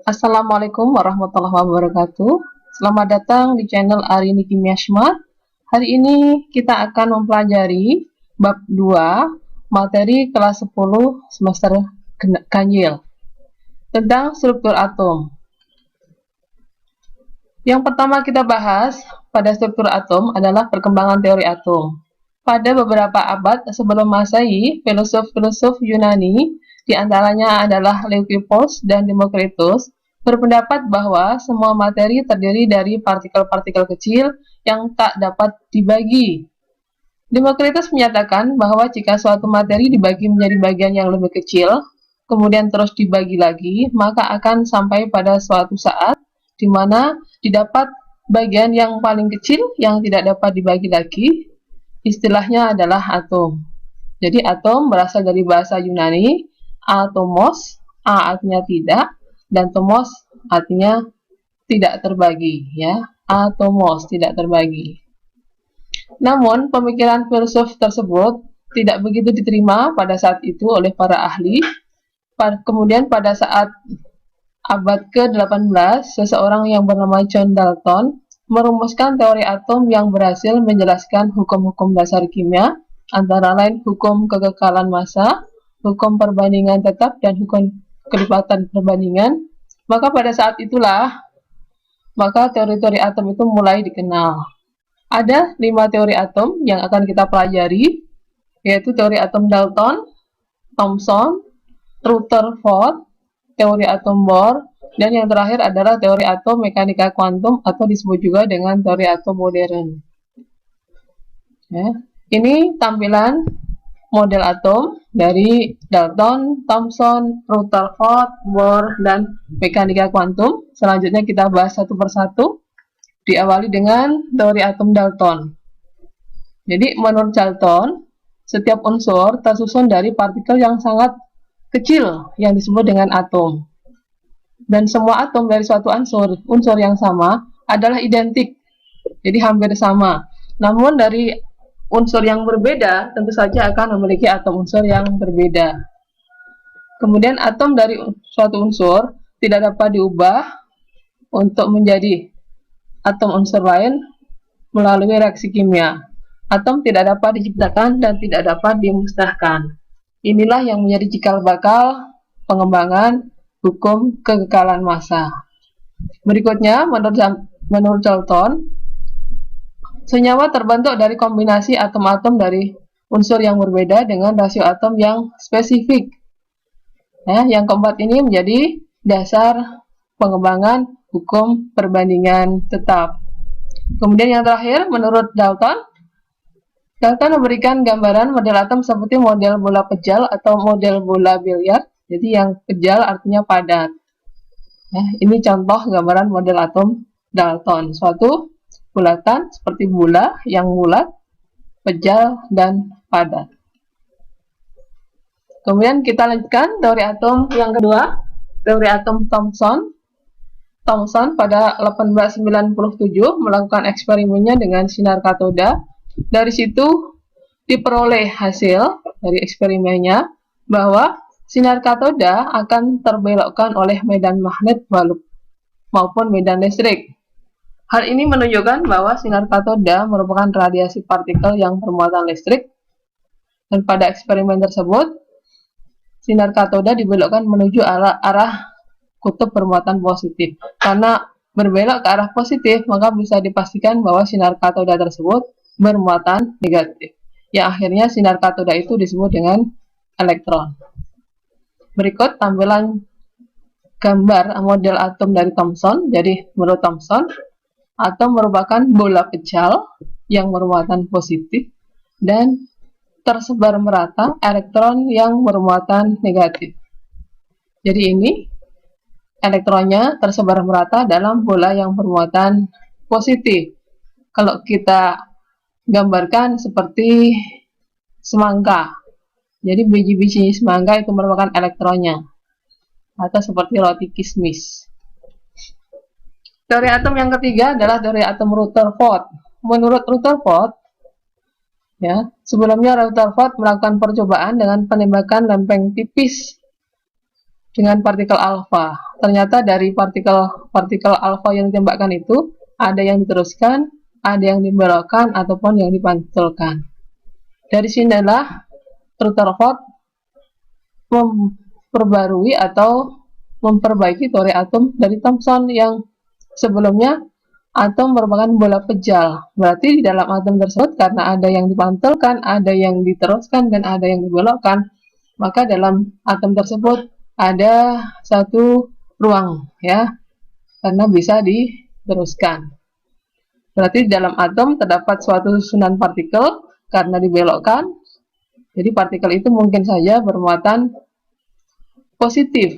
Assalamualaikum warahmatullahi wabarakatuh. Selamat datang di channel Arini Kimia Smart. Hari ini kita akan mempelajari bab 2 materi kelas 10 semester Ganjil tentang struktur atom. Yang pertama kita bahas pada struktur atom adalah perkembangan teori atom. Pada beberapa abad sebelum Masehi, filosof-filosof Yunani, di antaranya adalah Leucippus dan Demokritus, berpendapat bahwa semua materi terdiri dari partikel-partikel kecil yang tak dapat dibagi. Demokritus menyatakan bahwa jika suatu materi dibagi menjadi bagian yang lebih kecil, kemudian terus dibagi lagi, maka akan sampai pada suatu saat di mana didapat bagian yang paling kecil yang tidak dapat dibagi lagi. Istilahnya adalah atom. Jadi atom berasal dari bahasa Yunani, atomos, a artinya tidak, dan tomos artinya tidak terbagi, ya. Atomos, tidak terbagi. Namun, pemikiran filsuf tersebut tidak begitu diterima pada saat itu oleh para ahli. Kemudian pada saat abad ke-18, seseorang yang bernama John Dalton merumuskan teori atom yang berhasil menjelaskan hukum-hukum dasar kimia, antara lain hukum kekekalan massa, hukum perbandingan tetap, dan hukum kelipatan perbandingan. Maka pada saat itulah, maka teori-teori atom itu mulai dikenal. Ada 5 teori atom yang akan kita pelajari, yaitu teori atom Dalton, Thomson, Rutherford, teori atom Bohr, dan yang terakhir adalah teori atom mekanika kuantum atau disebut juga dengan teori atom modern. Ya, ini tampilan model atom dari Dalton, Thomson, Rutherford, Bohr, dan mekanika kuantum. Selanjutnya kita bahas satu persatu. Diawali dengan teori atom Dalton. Jadi menurut Dalton, setiap unsur tersusun dari partikel yang sangat kecil yang disebut dengan atom. Dan semua atom dari suatu unsur yang sama adalah identik, jadi hampir sama. Namun dari unsur yang berbeda tentu saja akan memiliki atom unsur yang berbeda. Kemudian atom dari suatu unsur tidak dapat diubah untuk menjadi atom unsur lain melalui reaksi kimia. Atom tidak dapat diciptakan dan tidak dapat dimusnahkan. Inilah yang menjadi cikal bakal pengembangan hukum kekekalan massa. Berikutnya, menurut Dalton, senyawa terbentuk dari kombinasi atom-atom dari unsur yang berbeda dengan rasio atom yang spesifik. Nah, yang keempat ini menjadi dasar pengembangan hukum perbandingan tetap. Kemudian yang terakhir, menurut Dalton memberikan gambaran model atom seperti model bola pejal atau model bola biliar. Jadi yang pejal artinya padat. Nah, ini contoh gambaran model atom Dalton. Suatu bulatan seperti bola yang bulat, pejal, dan padat. Kemudian kita lanjutkan teori atom yang kedua, teori atom Thomson. Thomson pada 1897 melakukan eksperimennya dengan sinar katoda. Dari situ diperoleh hasil dari eksperimennya bahwa sinar katoda akan terbelokkan oleh medan magnet maupun medan listrik. Hal ini menunjukkan bahwa sinar katoda merupakan radiasi partikel yang bermuatan listrik, dan pada eksperimen tersebut, sinar katoda dibelokkan menuju arah kutub bermuatan positif. Karena berbelok ke arah positif, maka bisa dipastikan bahwa sinar katoda tersebut bermuatan negatif. Yang akhirnya sinar katoda itu disebut dengan elektron. Berikut tampilan gambar model atom dari Thomson. Jadi menurut Thomson, atom merupakan bola pejal yang bermuatan positif dan tersebar merata elektron yang bermuatan negatif. Jadi ini elektronnya tersebar merata dalam bola yang bermuatan positif. Kalau kita gambarkan seperti semangka. Jadi biji-biji semangka itu merupakan elektronnya, atau seperti roti kismis. Teori atom yang ketiga adalah teori atom Rutherford. Menurut Rutherford, ya, sebelumnya Rutherford melakukan percobaan dengan penembakan lempeng tipis dengan partikel alfa. Ternyata dari partikel alfa yang ditembakkan itu ada yang diteruskan, ada yang dibelokkan, ataupun yang dipantulkan. Dari sinilah Rutherford memperbarui atau memperbaiki teori atom dari Thomson yang sebelumnya atom merupakan bola pejal. Berarti di dalam atom tersebut karena ada yang dipantulkan, ada yang diteruskan, dan ada yang dibelokkan, maka dalam atom tersebut ada satu ruang, ya, karena bisa diteruskan. Berarti di dalam atom terdapat suatu susunan partikel karena dibelokkan. Jadi partikel itu mungkin saja bermuatan positif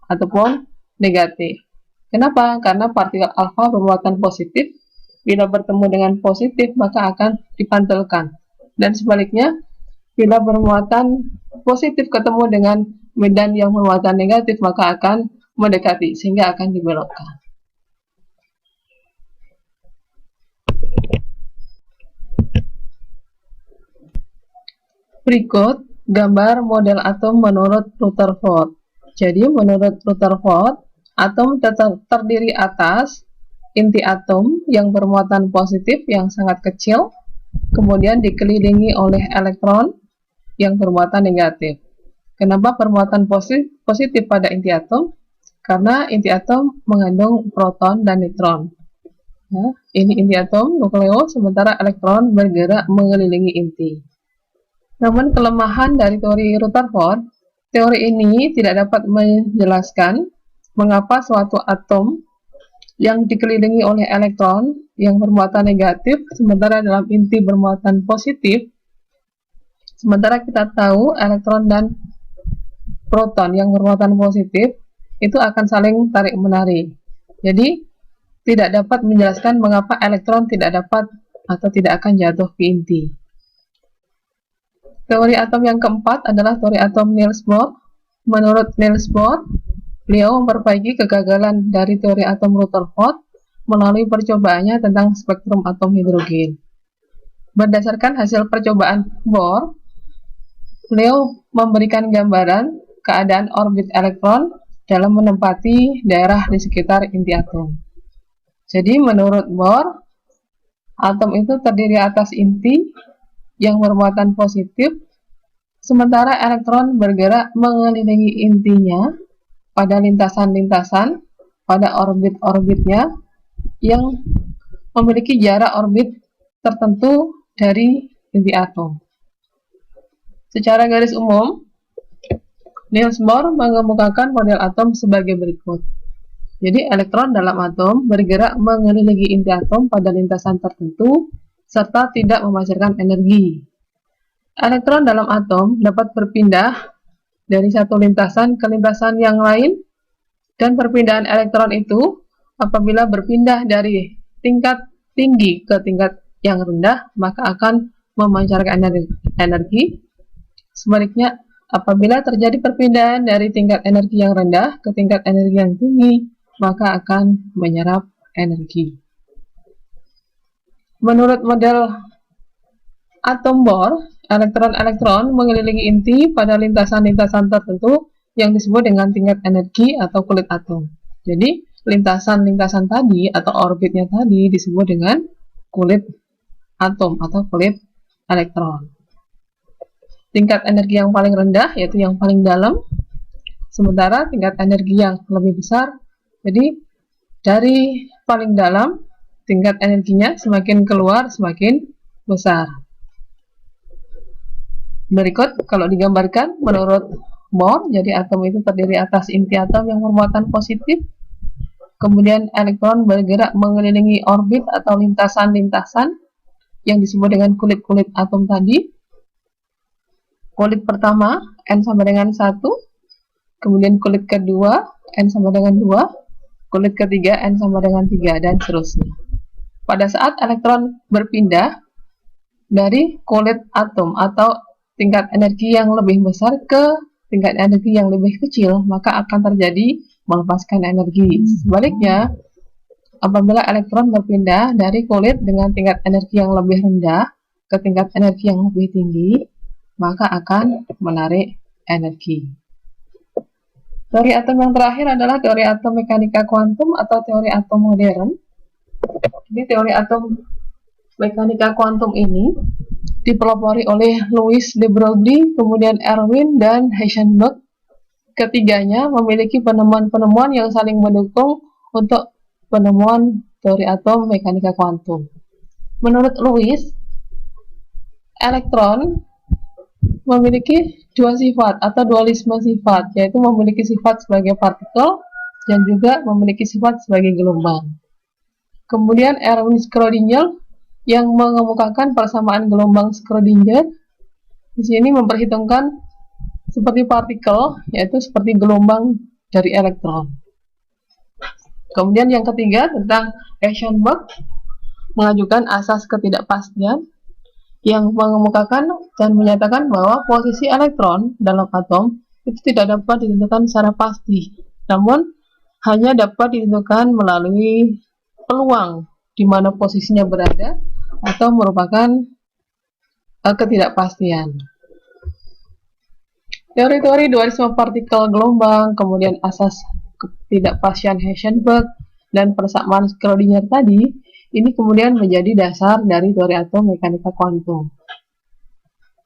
ataupun negatif. Kenapa? Karena partikel alfa bermuatan positif. Bila bertemu dengan positif, maka akan dipantulkan. Dan sebaliknya, bila bermuatan positif ketemu dengan medan yang bermuatan negatif, maka akan mendekati, sehingga akan dibelokkan. Berikut gambar model atom menurut Rutherford. Jadi menurut Rutherford, atom terdiri atas inti atom yang bermuatan positif yang sangat kecil, kemudian dikelilingi oleh elektron yang bermuatan negatif. Kenapa bermuatan positif pada inti atom? Karena inti atom mengandung proton dan neutron. Ya, ini inti atom, nukleus, sementara elektron bergerak mengelilingi inti. Namun kelemahan dari teori Rutherford, teori ini tidak dapat menjelaskan mengapa suatu atom yang dikelilingi oleh elektron yang bermuatan negatif, sementara dalam inti bermuatan positif. Sementara kita tahu elektron dan proton yang bermuatan positif itu akan saling tarik-menarik. Jadi, tidak dapat menjelaskan mengapa elektron tidak dapat atau tidak akan jatuh ke inti. Teori atom yang keempat adalah teori atom Niels Bohr. Menurut Niels Bohr, beliau memperbaiki kegagalan dari teori atom Rutherford melalui percobaannya tentang spektrum atom hidrogen. Berdasarkan hasil percobaan Bohr, beliau memberikan gambaran keadaan orbit elektron dalam menempati daerah di sekitar inti atom. Jadi menurut Bohr, atom itu terdiri atas inti yang bermuatan positif, sementara elektron bergerak mengelilingi intinya pada lintasan-lintasan pada orbit-orbitnya yang memiliki jarak orbit tertentu dari inti atom. Secara garis umum, Niels Bohr mengemukakan model atom sebagai berikut. Jadi elektron dalam atom bergerak mengelilingi inti atom pada lintasan tertentu serta tidak memancarkan energi. Elektron dalam atom dapat berpindah dari satu lintasan ke lintasan yang lain, dan perpindahan elektron itu apabila berpindah dari tingkat tinggi ke tingkat yang rendah, maka akan memancarkan energi. Sebaliknya, apabila terjadi perpindahan dari tingkat energi yang rendah ke tingkat energi yang tinggi, maka akan menyerap energi. Menurut model atom Bohr, elektron-elektron mengelilingi inti pada lintasan-lintasan tertentu yang disebut dengan tingkat energi atau kulit atom. Jadi, lintasan-lintasan tadi atau orbitnya tadi disebut dengan kulit atom atau kulit elektron. Tingkat energi yang paling rendah yaitu yang paling dalam, sementara tingkat energi yang lebih besar. Jadi, dari paling dalam, tingkat energinya semakin keluar semakin besar. Berikut kalau digambarkan menurut Bohr, jadi atom itu terdiri atas inti atom yang bermuatan positif, kemudian elektron bergerak mengelilingi orbit atau lintasan-lintasan yang disebut dengan kulit-kulit atom tadi. Kulit pertama N sama dengan 1, kemudian kulit kedua N sama dengan 2, kulit ketiga N sama dengan 3, dan seterusnya. Pada saat elektron berpindah dari kulit atom atau tingkat energi yang lebih besar ke tingkat energi yang lebih kecil, maka akan terjadi melepaskan energi. Sebaliknya, apabila elektron berpindah dari kulit dengan tingkat energi yang lebih rendah ke tingkat energi yang lebih tinggi, maka akan menarik energi. Teori atom yang terakhir adalah teori atom mekanika kuantum atau teori atom modern. Jadi teori atom mekanika kuantum ini dipelopori oleh Louis de Broglie, kemudian Erwin dan Heisenberg. Ketiganya memiliki penemuan-penemuan yang saling mendukung untuk penemuan teori atom mekanika kuantum. Menurut Louis, elektron memiliki dua sifat atau dualisme sifat, yaitu memiliki sifat sebagai partikel dan juga memiliki sifat sebagai gelombang. Kemudian Erwin Schrödinger yang mengemukakan persamaan gelombang Schrödinger di sini memperhitungkan seperti partikel, yaitu seperti gelombang dari elektron. Kemudian yang ketiga tentang Heisenberg mengajukan asas ketidakpastian yang mengemukakan dan menyatakan bahwa posisi elektron dalam atom itu tidak dapat ditentukan secara pasti, namun hanya dapat ditentukan melalui peluang di mana posisinya berada atau merupakan ketidakpastian. Teori-teori dualisme partikel gelombang, kemudian asas ketidakpastian Heisenberg, dan persamaan Schrödinger tadi ini kemudian menjadi dasar dari teori atom mekanika kuantum.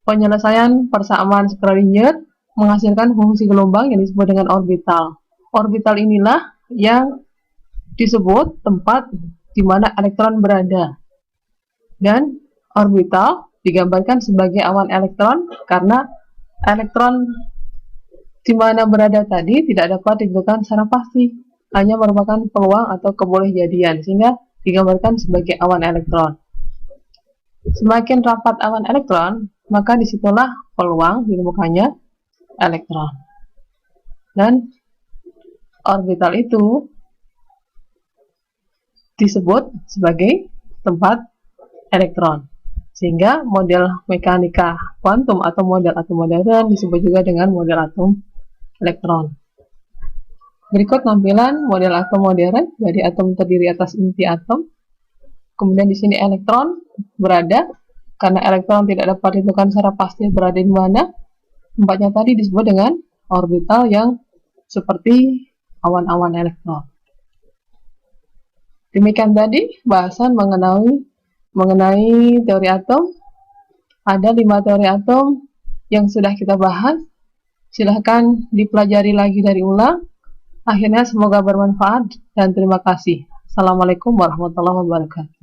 Penyelesaian persamaan Schrödinger menghasilkan fungsi gelombang yang disebut dengan orbital. Orbital inilah yang disebut tempat di mana elektron berada. Dan orbital digambarkan sebagai awan elektron karena elektron di mana berada tadi tidak dapat ditentukan secara pasti, hanya merupakan peluang atau kebolehjadian, sehingga digambarkan sebagai awan elektron. Semakin rapat awan elektron, maka disitulah peluang ditemukannya elektron. Dan orbital itu disebut sebagai tempat elektron. Sehingga model mekanika kuantum atau model atom modern disebut juga dengan model atom elektron. Berikut tampilan model atom modern, jadi atom terdiri atas inti atom. Kemudian di sini elektron berada, karena elektron tidak dapat ditentukan secara pasti berada di mana. Tempatnya tadi disebut dengan orbital yang seperti awan-awan elektron. Demikian tadi bahasan mengenai teori atom. Ada 5 teori atom yang sudah kita bahas. Silahkan dipelajari lagi dari ulang. Akhirnya semoga bermanfaat dan terima kasih. Assalamualaikum warahmatullahi wabarakatuh.